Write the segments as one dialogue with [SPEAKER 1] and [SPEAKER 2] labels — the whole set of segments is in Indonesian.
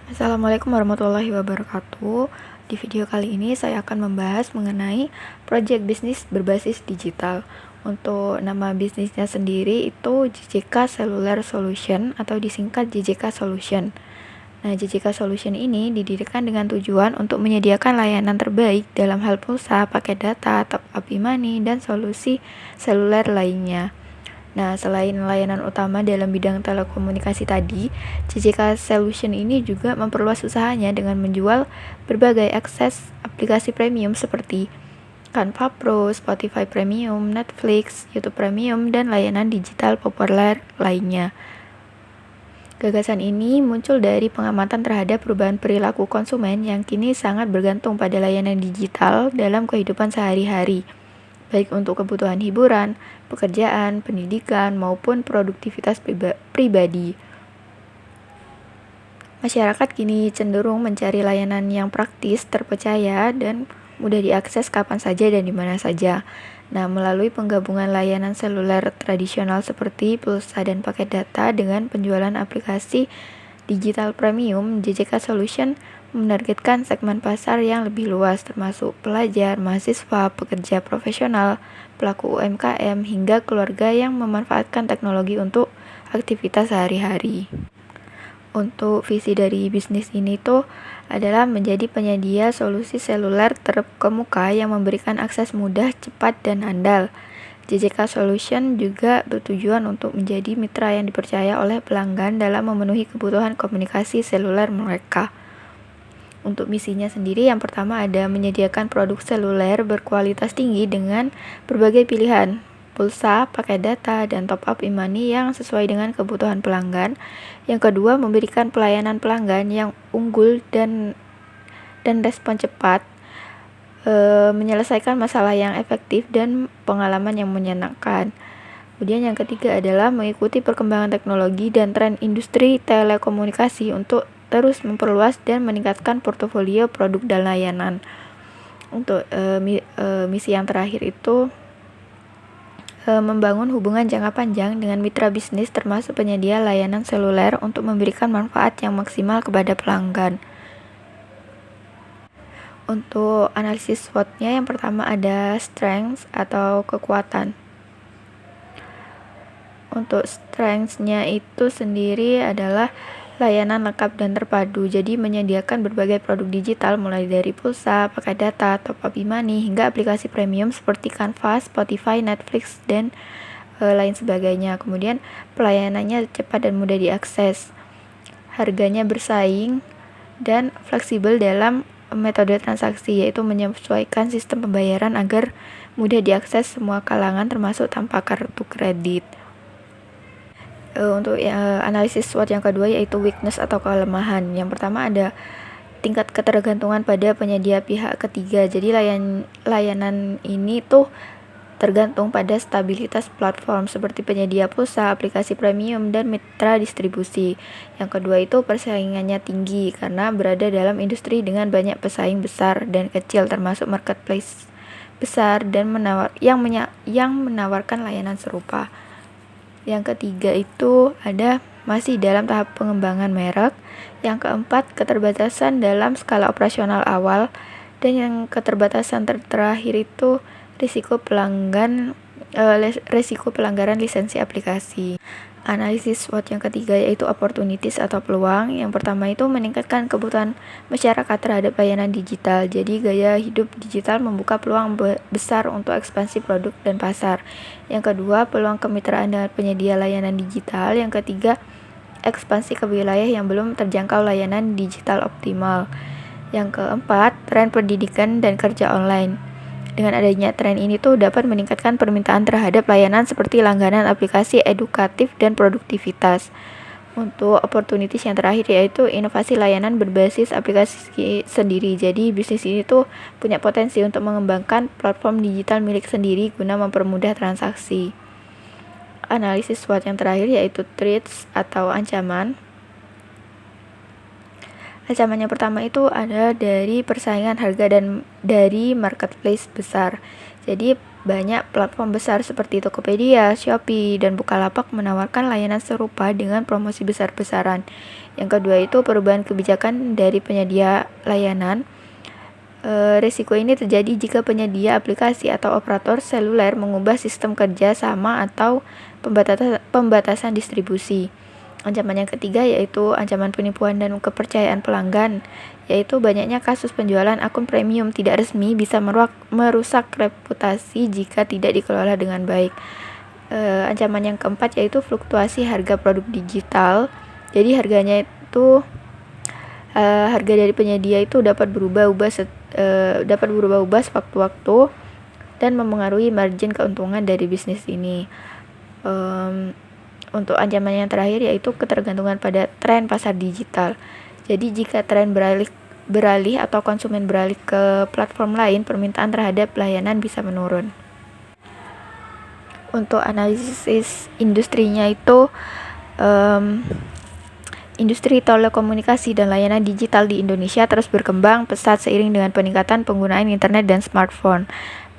[SPEAKER 1] Assalamualaikum warahmatullahi wabarakatuh. Di video kali ini saya akan membahas mengenai project bisnis berbasis digital. Untuk nama bisnisnya sendiri itu JJK Cellular Solution atau disingkat JJK Solution. Nah, JJK Solution ini didirikan dengan tujuan untuk menyediakan layanan terbaik dalam hal pulsa, paket data, top up e-money, dan solusi seluler lainnya. Nah, selain layanan utama dalam bidang telekomunikasi tadi, JJK Solution ini juga memperluas usahanya dengan menjual berbagai akses aplikasi premium seperti Canva Pro, Spotify Premium, Netflix, YouTube Premium, dan layanan digital populer lainnya. Gagasan ini muncul dari pengamatan terhadap perubahan perilaku konsumen yang kini sangat bergantung pada layanan digital dalam kehidupan sehari-hari, baik untuk kebutuhan hiburan, pekerjaan, pendidikan, maupun produktivitas pribadi. Masyarakat kini cenderung mencari layanan yang praktis, terpercaya, dan mudah diakses kapan saja dan di mana saja. Nah, melalui penggabungan layanan seluler tradisional seperti pulsa dan paket data dengan penjualan aplikasi digital premium, JJK Solution menargetkan segmen pasar yang lebih luas termasuk pelajar, mahasiswa, pekerja profesional, pelaku UMKM, hingga keluarga yang memanfaatkan teknologi untuk aktivitas sehari-hari. Untuk visi dari bisnis ini tuh adalah menjadi penyedia solusi seluler terkemuka yang memberikan akses mudah, cepat, dan handal. JJK Solution juga bertujuan untuk menjadi mitra yang dipercaya oleh pelanggan dalam memenuhi kebutuhan komunikasi seluler mereka. Untuk misinya sendiri, yang pertama ada menyediakan produk seluler berkualitas tinggi dengan berbagai pilihan, pulsa, paket data, dan top up e-money yang sesuai dengan kebutuhan pelanggan. Yang kedua, memberikan pelayanan pelanggan yang unggul dan respon cepat, menyelesaikan masalah yang efektif dan pengalaman yang menyenangkan. Kemudian yang ketiga adalah mengikuti perkembangan teknologi dan tren industri telekomunikasi untuk terus memperluas dan meningkatkan portofolio produk dan layanan. Untuk misi yang terakhir itu membangun hubungan jangka panjang dengan mitra bisnis termasuk penyedia layanan seluler untuk memberikan manfaat yang maksimal kepada pelanggan. Untuk analisis SWOT-nya, yang pertama ada strengths atau kekuatan. Untuk strengths-nya itu sendiri adalah layanan lengkap dan terpadu, jadi menyediakan berbagai produk digital mulai dari pulsa, paket data, top up e-money, hingga aplikasi premium seperti Canva, Spotify, Netflix, dan lain sebagainya. Kemudian pelayanannya cepat dan mudah diakses, harganya bersaing, dan fleksibel dalam metode transaksi, yaitu menyesuaikan sistem pembayaran agar mudah diakses semua kalangan termasuk tanpa kartu kredit. Untuk analisis SWOT yang kedua yaitu weakness atau kelemahan. Yang pertama ada tingkat ketergantungan pada penyedia pihak ketiga. Jadi layanan ini tuh tergantung pada stabilitas platform seperti penyedia pulsa, aplikasi premium, dan mitra distribusi. Yang kedua itu persaingannya tinggi karena berada dalam industri dengan banyak pesaing besar dan kecil termasuk marketplace besar dan yang menawarkan layanan serupa. Yang ketiga itu ada masih dalam tahap pengembangan merek. Yang keempat, keterbatasan dalam skala operasional awal. Dan yang keterbatasan terakhir itu risiko pelanggaran lisensi aplikasi. Analisis SWOT yang ketiga yaitu opportunities atau peluang. Yang pertama itu meningkatkan kebutuhan masyarakat terhadap layanan digital. Jadi gaya hidup digital membuka peluang besar untuk ekspansi produk dan pasar. Yang kedua, peluang kemitraan dengan penyedia layanan digital. Yang ketiga, ekspansi ke wilayah yang belum terjangkau layanan digital optimal. Yang keempat, tren pendidikan dan kerja online. Dengan adanya tren ini tuh dapat meningkatkan permintaan terhadap layanan seperti langganan aplikasi edukatif dan produktivitas. Untuk opportunities yang terakhir yaitu inovasi layanan berbasis aplikasi sendiri. Jadi bisnis ini tuh punya potensi untuk mengembangkan platform digital milik sendiri guna mempermudah transaksi. Analisis SWOT yang terakhir yaitu threats atau ancaman. Ancaman yang pertama itu ada dari persaingan harga dan dari marketplace besar. Jadi banyak platform besar seperti Tokopedia, Shopee, dan Bukalapak menawarkan layanan serupa dengan promosi besar-besaran. Yang kedua itu perubahan kebijakan dari penyedia layanan. Risiko ini terjadi jika penyedia aplikasi atau operator seluler mengubah sistem kerja sama atau pembatasan distribusi. Ancaman yang ketiga yaitu ancaman penipuan dan kepercayaan pelanggan, yaitu banyaknya kasus penjualan akun premium tidak resmi bisa merusak reputasi jika tidak dikelola dengan baik. Ancaman yang keempat yaitu fluktuasi harga produk digital. Jadi harga dari penyedia itu dapat berubah-ubah sewaktu-waktu dan mempengaruhi margin keuntungan dari bisnis ini. Untuk ancaman yang terakhir yaitu ketergantungan pada tren pasar digital. Jadi jika tren beralih atau konsumen beralih ke platform lain, permintaan terhadap layanan bisa menurun. Untuk analisis industrinya itu industri telekomunikasi dan layanan digital di Indonesia terus berkembang pesat seiring dengan peningkatan penggunaan internet dan smartphone.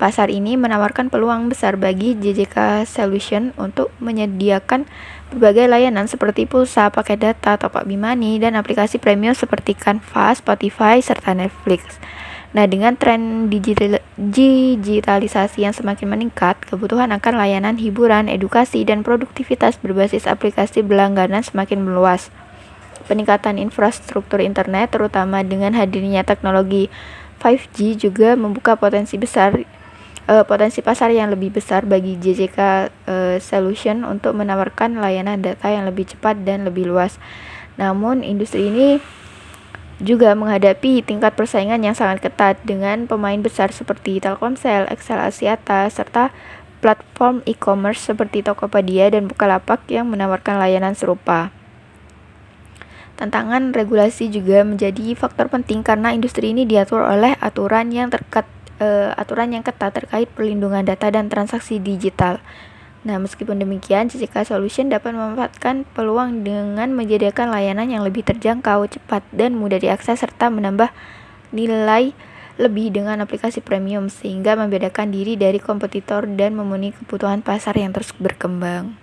[SPEAKER 1] Pasar ini menawarkan peluang besar bagi JJK Solution untuk menyediakan berbagai layanan seperti pulsa, paket data, top up Bimani, dan aplikasi premium seperti Canva, Spotify, serta Netflix. Nah, dengan tren digitalisasi yang semakin meningkat, kebutuhan akan layanan hiburan, edukasi, dan produktivitas berbasis aplikasi berlangganan semakin meluas. Peningkatan infrastruktur internet, terutama dengan hadirnya teknologi 5G, juga membuka potensi pasar yang lebih besar bagi JJK Solution untuk menawarkan layanan data yang lebih cepat dan lebih luas. Namun, industri ini juga menghadapi tingkat persaingan yang sangat ketat dengan pemain besar seperti Telkomsel, XL Axiata, serta platform e-commerce seperti Tokopedia dan Bukalapak yang menawarkan layanan serupa. Tantangan regulasi juga menjadi faktor penting karena industri ini diatur oleh aturan yang ketat terkait perlindungan data dan transaksi digital. Nah, meskipun demikian, JJK Solution dapat memanfaatkan peluang dengan menyediakan layanan yang lebih terjangkau, cepat, dan mudah diakses serta menambah nilai lebih dengan aplikasi premium sehingga membedakan diri dari kompetitor dan memenuhi kebutuhan pasar yang terus berkembang.